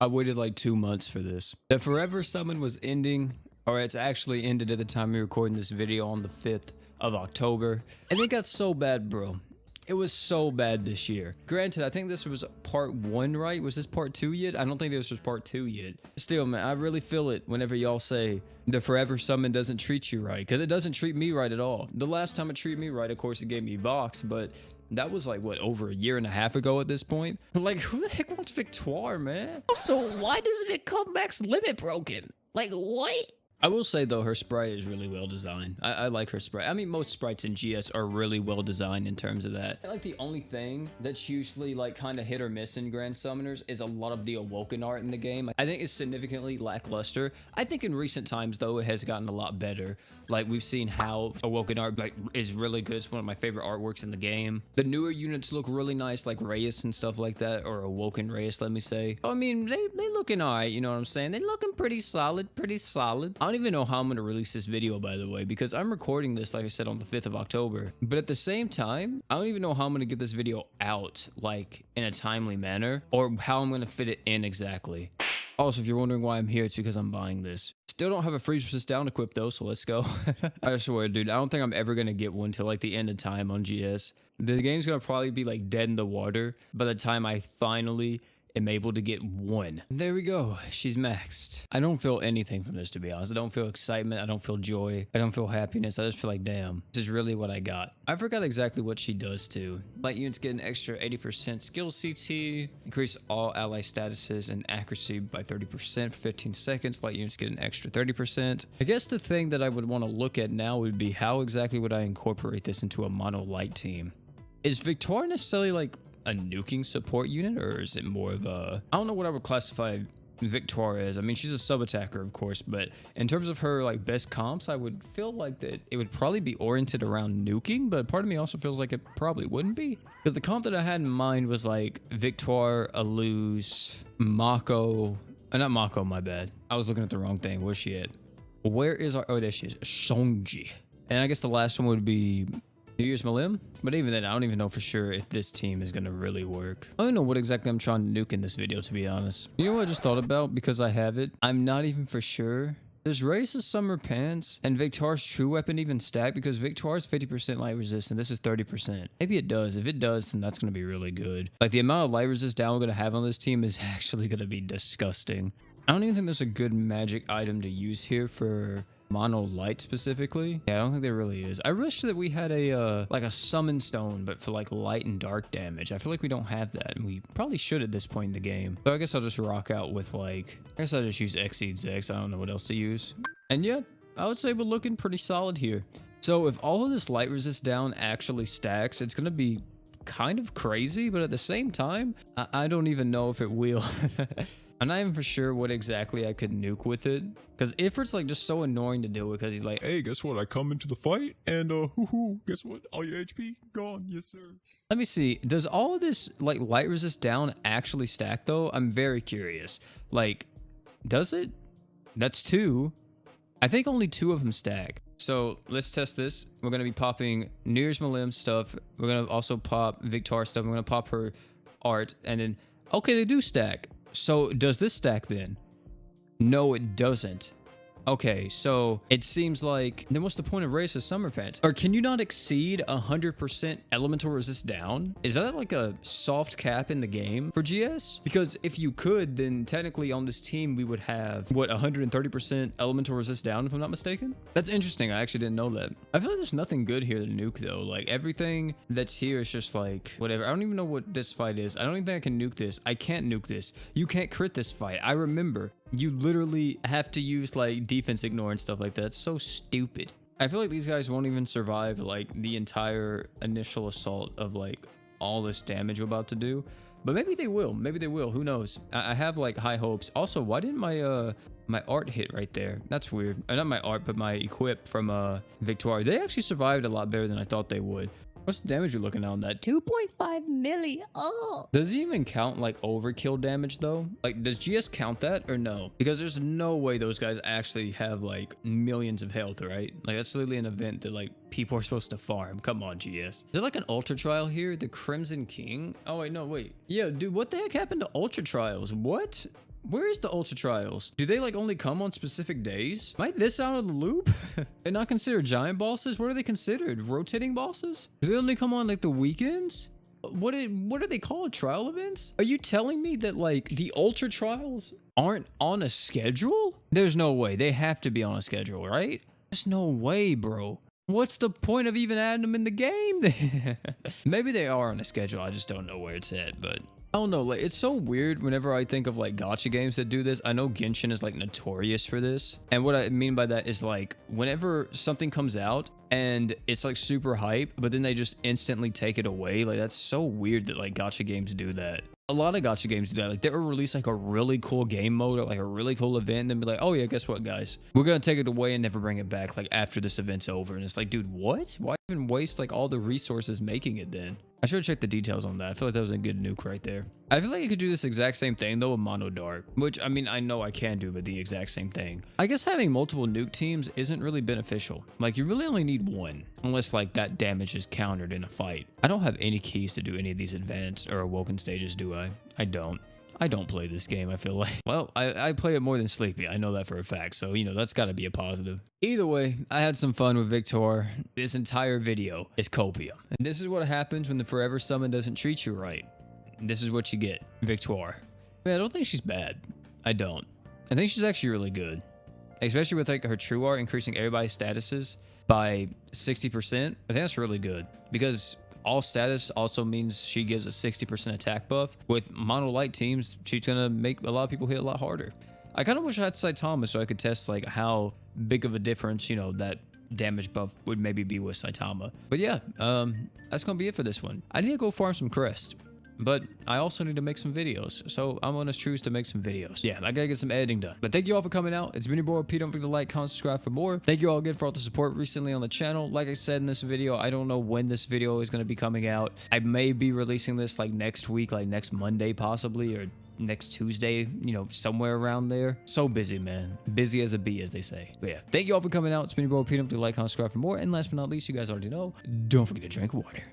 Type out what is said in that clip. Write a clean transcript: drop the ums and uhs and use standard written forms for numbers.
I waited like 2 months for this. The Forever Summon was ending, or it's actually ended at the time we recording this video on the 5th of October. And it got so bad, bro. It was so bad this year. Granted, I think this was part 1, right? Was this part 2 yet? I don't think this was part 2 yet. Still, man, I really feel it whenever y'all say the Forever Summon doesn't treat you right, because it doesn't treat me right at all. The last time it treated me right, of course, it gave me Vox, but that was like, what, over a year and a half ago at this point? Like, who the heck wants Victoire, man? Also, why doesn't it come max limit broken? Like, what? I will say, though, her sprite is really well designed. I like her sprite. I mean, most sprites in GS are really well designed in terms of that. I like the only thing that's usually like kind of hit or miss in Grand Summoners is a lot of the Awoken art in the game. I think it's significantly lackluster. I think in recent times, though, it has gotten a lot better. Like, we've seen how Awoken art like is really good. It's one of my favorite artworks in the game. The newer units look really nice, like Reyes and stuff like that, or Awoken Reyes, let me say. I mean, they looking alright, you know what I'm saying? They looking pretty solid, I don't even know how I'm going to release this video, by the way, because I'm recording this, like I said, on the 5th of October. But at the same time, I don't even know how I'm going to get this video out, like, in a timely manner, or how I'm going to fit it in exactly. Also, if you're wondering why I'm here, it's because I'm buying this. Still don't have a freeze resist down equipped though, so let's go. I swear, dude, I don't think I'm ever going to get one till like the end of time on GS. The game's going to probably be like dead in the water by the time I finally am able to get one. There we go. She's maxed. I don't feel anything from this, to be honest. I don't feel excitement. I don't feel joy. I don't feel happiness. I just feel like, damn, this is really what I got. I forgot exactly what she does too. Light units get an extra 80% skill CT, increase all ally statuses and accuracy by 30% for 15 seconds. Light units get an extra 30%. I guess the thing that I would want to look at now would be how exactly would I incorporate this into a mono light team? Is Victoire necessarily like a nuking support unit, or is it more of a, I don't know what I would classify Victoire as. I mean, she's a sub attacker, of course, but in terms of her like best comps, I would feel like that it would probably be oriented around nuking, but part of me also feels like it probably wouldn't be, because the comp that I had in mind was like Victoire, Aluz, Mako, not Mako, my bad. I was looking at the wrong thing. Where's she at? Where is our, oh, there she is, Shonji. And I guess the last one would be New Year's Malim, but even then, I don't even know for sure if this team is gonna really work. I don't know what exactly I'm trying to nuke in this video, to be honest. You know what I just thought about, because I have it? I'm not even for sure. Does Reyes' Summer Pants and Victoire's True Weapon even stack? Because Victoire's 50% light resist and this is 30%. Maybe it does. If it does, then that's gonna be really good. Like, the amount of light resist down we're gonna have on this team is actually gonna be disgusting. I don't even think there's a good magic item to use here for mono light specifically. Yeah, I don't think there really is. I wish that we had a like a summon stone, but for like light and dark damage. I feel like we don't have that, and we probably should at this point in the game. So I guess I'll just rock out with like, I guess I'll just use Exceed Zex. I don't know what else to use. And yeah, I would say we're looking pretty solid here. So if all of this light resist down actually stacks, it's gonna be kind of crazy, but at the same time, I don't even know if it will. I'm not even for sure what exactly I could nuke with it, because Ifrit's like just so annoying to deal with, because he's like, Hey, guess what? I come into the fight and guess what? All your HP gone. Yes, sir. let me see, does all of this like light resist down actually stack though? I'm very curious. Like, does it? That's 2. I think only 2 of them stack. So let's test this. We're going to be popping New Year's Malim stuff. We're going to also pop Victoire stuff. We're going to pop her art, and then, okay, they do stack. So does this stack then? No, it doesn't. Okay, so it seems like, then what's the point of Reyes' Summer Pants? Or can you not exceed 100% elemental resist down? Is that like a soft cap in the game for GS? Because if you could, then technically on this team, we would have, what, 130% elemental resist down, if I'm not mistaken? That's interesting. I actually didn't know that. I feel like there's nothing good here to nuke though. Like, everything that's here is just like, whatever. I don't even know what this fight is. I don't even think I can nuke this. I can't nuke this. You can't crit this fight. I remember. You literally have to use like defense ignore and stuff like that. It's so stupid. I feel like these guys won't even survive like the entire initial assault of like all this damage we're about to do. But maybe they will. Maybe they will. Who knows? I have like high hopes. Also, why didn't my art hit right there? That's weird. Not my art, but my equip from Victoire. They actually survived a lot better than I thought they would. What's the damage you're looking at on that? 2.5 milli. Oh. Does it even count like overkill damage though? Like, does GS count that or no? Because there's no way those guys actually have like millions of health, right? Like, that's literally an event that like people are supposed to farm. Come on, GS. Is there like an ultra trial here? The Crimson King? Oh wait, no, wait. Yeah, dude, what the heck happened to ultra trials? What? Where is the Ultra Trials? Do they like only come on specific days? Am I this out of the loop? They're not considered giant bosses? What are they considered? Rotating bosses? Do they only come on like the weekends? What are they called? Trial events? Are you telling me that like the Ultra Trials aren't on a schedule? There's no way. They have to be on a schedule, right? There's no way, bro. What's the point of even adding them in the game? Maybe they are on a schedule. I just don't know where it's at, but I don't know. Like, it's so weird whenever I think of like gacha games that do this. I know Genshin is like notorious for this. And what I mean by that is like whenever something comes out and it's like super hype, but then they just instantly take it away. Like, that's so weird that like gacha games do that. A lot of gacha games do that. Like, they'll release like a really cool game mode or like a really cool event and then be like, oh yeah, guess what, guys? We're gonna take it away and never bring it back like after this event's over. And it's like, dude, what? Why even waste like all the resources making it then? I should check the details on that. I feel like that was a good nuke right there. I feel like I could do this exact same thing though with Mono Dark, which I mean, I know I can do, but the exact same thing. I guess having multiple nuke teams isn't really beneficial. Like, you really only need one, unless like that damage is countered in a fight. I don't have any keys to do any of these advanced or awoken stages, do I? I don't play this game, I feel like. Well, I play it more than Sleepy. I know that for a fact. So, you know, that's got to be a positive. Either way, I had some fun with Victor. This entire video is copium. And this is what happens when the Forever Summon doesn't treat you right. This is what you get, Victoire. Man, I don't think she's bad. I don't. I think she's actually really good. Especially with like her True Art increasing everybody's statuses by 60%. I think that's really good. Because all status also means she gives a 60% attack buff. With mono light teams, she's gonna make a lot of people hit a lot harder. I kind of wish I had Saitama so I could test like how big of a difference, you know, that damage buff would maybe be with Saitama. But yeah, that's gonna be it for this one. I need to go farm some crest, but I also need to make some videos. So I'm gonna choose to make some videos. Yeah, I gotta get some editing done. But thank you all for coming out. It's been your boy P. Don't forget to like, comment, subscribe for more. Thank you all again for all the support recently on the channel. Like I said in this video, I don't know when this video is gonna be coming out. I may be releasing this like next week, like next Monday possibly, or next Tuesday, you know, somewhere around there. So busy, man. Busy as a bee, as they say. But yeah, thank you all for coming out. It's been your boy P. Don't forget to like, comment, subscribe for more. And last but not least, you guys already know, don't forget to drink water.